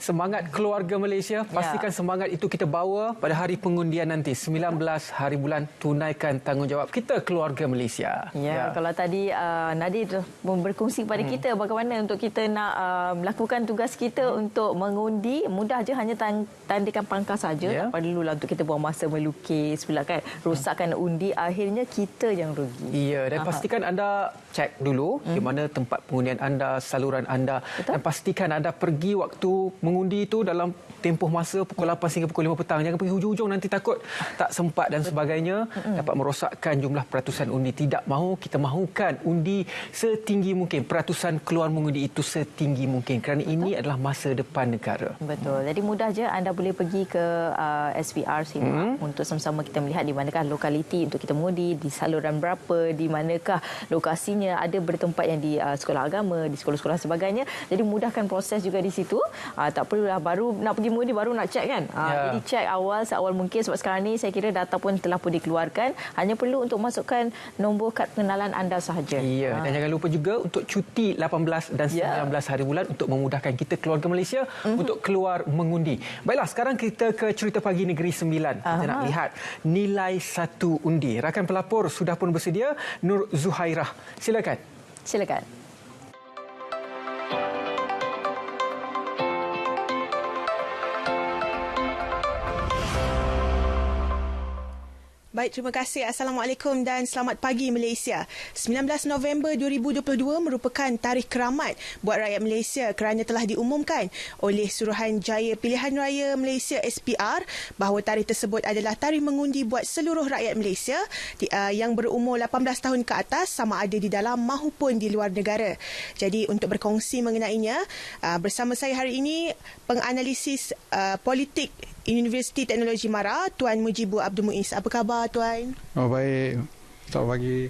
Semangat keluarga Malaysia, pastikan semangat itu kita bawa pada hari pengundian nanti 19 hari bulan, tunaikan tanggungjawab kita keluarga Malaysia. Kalau tadi Nadir berkongsi kepada kita bagaimana untuk kita nak melakukan tugas kita untuk mengundi, mudah je, hanya tandikan pangkal saja. Tak perlulah untuk kita buang masa melukis pula kan, rosakkan undi, akhirnya kita yang rugi. Dan pastikan anda cek dulu di mana tempat pengundian anda, saluran anda. Dan pastikan anda pergi waktu mengundi itu dalam tempoh masa pukul 8 hingga pukul 5 petang. Jangan pergi hujung-hujung, nanti takut tak sempat dan sebagainya. Dapat merosakkan jumlah peratusan undi. Tidak mahu, kita mahukan undi setinggi mungkin. Peratusan keluar mengundi itu setinggi mungkin. Kerana ini adalah masa depan negara. Betul. Jadi mudah je, anda boleh pergi ke SPR sini untuk sama-sama kita melihat di manakah lokaliti untuk kita mengundi, di saluran berapa, di manakah lokasinya, ada bertempat yang di sekolah agama, di sekolah-sekolah sebagainya. Jadi mudahkan proses juga di situ. Tak perlulah baru nak pergi mengundi baru nak cek kan. Jadi cek seawal mungkin, sebab sekarang ni saya kira data pun telah pun dikeluarkan. Hanya perlu untuk masukkan nombor kad pengenalan anda sahaja. Dan jangan lupa juga untuk cuti 18 dan 19 hari bulan untuk memudahkan kita keluarga Malaysia untuk keluar mengundi. Baiklah, sekarang kita ke cerita pagi Negeri Sembilan. Kita nak lihat nilai satu undi. Rakan pelapor sudah pun bersedia, Nur Zuhairah. Silakan. Baik, terima kasih. Assalamualaikum dan selamat pagi Malaysia. 19 November 2022 merupakan tarikh keramat buat rakyat Malaysia kerana telah diumumkan oleh Suruhanjaya Pilihan Raya Malaysia SPR bahawa tarikh tersebut adalah tarikh mengundi buat seluruh rakyat Malaysia yang berumur 18 tahun ke atas, sama ada di dalam mahupun di luar negara. Jadi untuk berkongsi mengenainya, bersama saya hari ini penganalisis politik Universiti Teknologi Mara, Tuan Mujibu Abdul Muiz. Apa khabar, Tuan? Baik. Selamat pagi.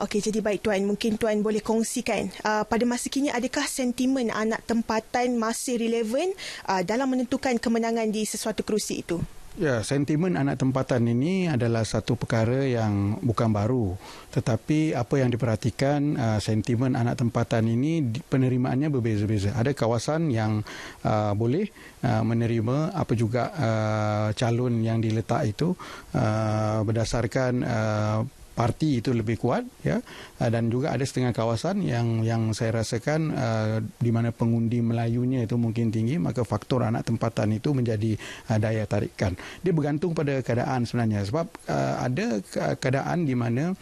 Okey, jadi baik Tuan. Mungkin Tuan boleh kongsikan pada masa kini adakah sentimen anak tempatan masih relevan dalam menentukan kemenangan di sesuatu kerusi itu? Ya, sentimen anak tempatan ini adalah satu perkara yang bukan baru. Tetapi apa yang diperhatikan, sentimen anak tempatan ini penerimaannya berbeza-beza. Ada kawasan yang boleh menerima apa juga calon yang diletak itu berdasarkan parti itu lebih kuat, ya, dan juga ada setengah kawasan yang saya rasakan di mana pengundi Melayunya itu mungkin tinggi, maka faktor anak tempatan itu menjadi daya tarikan. Dia bergantung pada keadaan sebenarnya, sebab ada keadaan di mana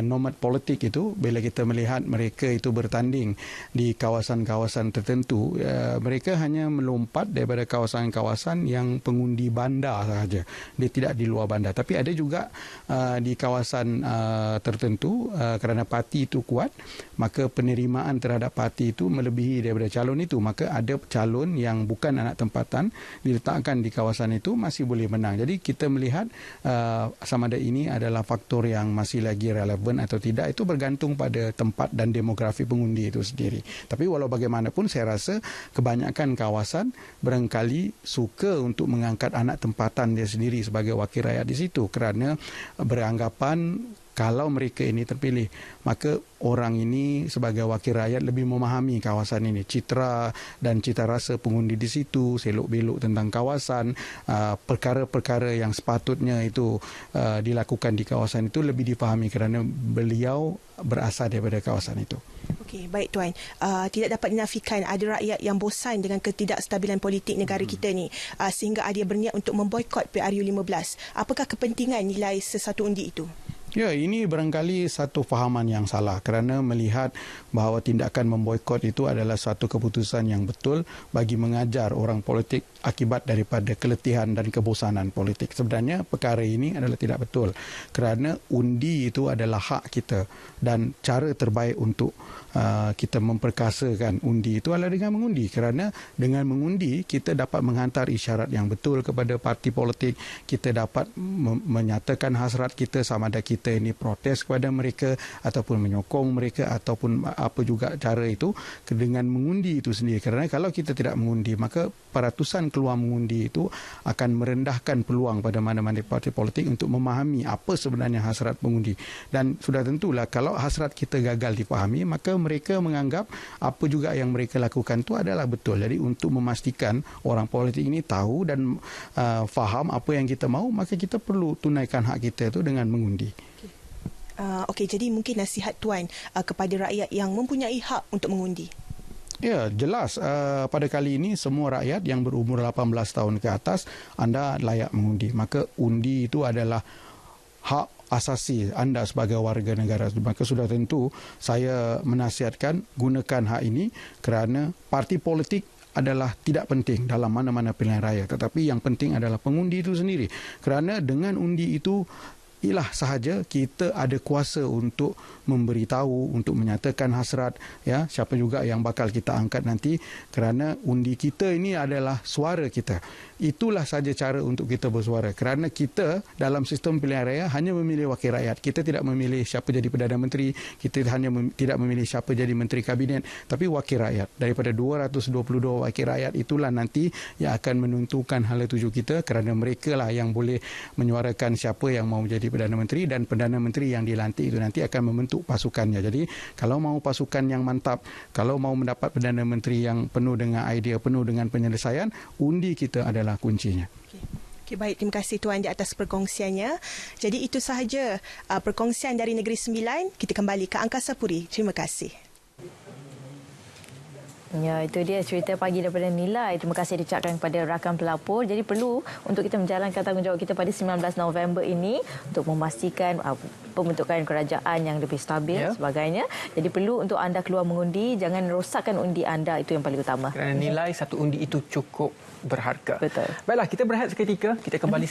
nomad politik itu, bila kita melihat mereka itu bertanding di kawasan-kawasan tertentu, mereka hanya melompat daripada kawasan-kawasan yang pengundi bandar sahaja. Dia tidak di luar bandar. Tapi ada juga di kawasan tertentu, kerana parti itu kuat, maka penerimaan terhadap parti itu melebihi daripada calon itu. Maka ada calon yang bukan anak tempatan diletakkan di kawasan itu masih boleh menang. Jadi kita melihat sama ada ini adalah faktor yang masih lagi relevan atau tidak, itu bergantung pada tempat dan demografi pengundi itu sendiri. Tapi walau bagaimanapun, saya rasa kebanyakan kawasan barangkali suka untuk mengangkat anak tempatan dia sendiri sebagai wakil rakyat di situ, kerana beranggapan kalau mereka ini terpilih, maka orang ini sebagai wakil rakyat lebih memahami kawasan ini. Citra dan cita rasa pengundi di situ, selok-belok tentang kawasan, perkara-perkara yang sepatutnya itu dilakukan di kawasan itu lebih difahami kerana beliau berasal daripada kawasan itu. Okey, baik Tuan. Tidak dapat dinafikan ada rakyat yang bosan dengan ketidakstabilan politik negara kita ni, sehingga ada berniat untuk memboikot PRU15. Apakah kepentingan nilai sesuatu undi itu? Ya, ini barangkali satu fahaman yang salah, kerana melihat bahawa tindakan memboikot itu adalah satu keputusan yang betul bagi mengajar orang politik akibat daripada keletihan dan kebosanan politik. Sebenarnya perkara ini adalah tidak betul, kerana undi itu adalah hak kita, dan cara terbaik untuk kita memperkasakan undi itu adalah dengan mengundi, kerana dengan mengundi kita dapat menghantar isyarat yang betul kepada parti politik, kita dapat menyatakan hasrat kita sama ada kita kita ini protes kepada mereka ataupun menyokong mereka ataupun apa juga cara itu dengan mengundi itu sendiri. Kerana kalau kita tidak mengundi, maka peratusan keluar mengundi itu akan merendahkan peluang pada mana-mana parti politik untuk memahami apa sebenarnya hasrat pengundi. Dan sudah tentulah kalau hasrat kita gagal dipahami, maka mereka menganggap apa juga yang mereka lakukan itu adalah betul. Jadi untuk memastikan orang politik ini tahu dan faham apa yang kita mahu, maka kita perlu tunaikan hak kita itu dengan mengundi. Okey, jadi mungkin nasihat Tuan kepada rakyat yang mempunyai hak untuk mengundi. Ya, jelas pada kali ini semua rakyat yang berumur 18 tahun ke atas anda layak mengundi. Maka undi itu adalah hak asasi anda sebagai warga negara. Maka sudah tentu saya menasihatkan gunakan hak ini kerana parti politik adalah tidak penting dalam mana-mana pilihan raya. Tetapi yang penting adalah pengundi itu sendiri. Kerana dengan undi itu ialah sahaja kita ada kuasa untuk memberitahu, untuk menyatakan hasrat, ya, siapa juga yang bakal kita angkat nanti, kerana undi kita ini adalah suara kita. Itulah saja cara untuk kita bersuara. Kerana kita dalam sistem pilihan raya hanya memilih wakil rakyat. Kita tidak memilih siapa jadi Perdana Menteri, kita hanya tidak memilih siapa jadi Menteri Kabinet, tapi wakil rakyat. Daripada 222 wakil rakyat itulah nanti yang akan menentukan hala tuju kita, kerana mereka lah yang boleh menyuarakan siapa yang mahu jadi Perdana Menteri, dan Perdana Menteri yang dilantik itu nanti akan membentuk pasukannya. Jadi kalau mahu pasukan yang mantap, kalau mahu mendapat Perdana Menteri yang penuh dengan idea, penuh dengan penyelesaian, undi kita adalah kuncinya. Okay, baik, terima kasih Tuan di atas perkongsiannya. Jadi itu sahaja perkongsian dari Negeri Sembilan. Kita kembali ke Angkasa Puri. Terima kasih. Ya, itu dia cerita pagi daripada Nilai. Terima kasih diucapkan kepada rakan pelapor. Jadi perlu untuk kita menjalankan tanggungjawab kita pada 19 November ini untuk memastikan pembentukan kerajaan yang lebih stabil sebagainya. Jadi perlu untuk anda keluar mengundi, jangan rosakkan undi anda, itu yang paling utama. Kerana nilai satu undi itu cukup berharga. Betul. Baiklah, kita berehat seketika, kita kembali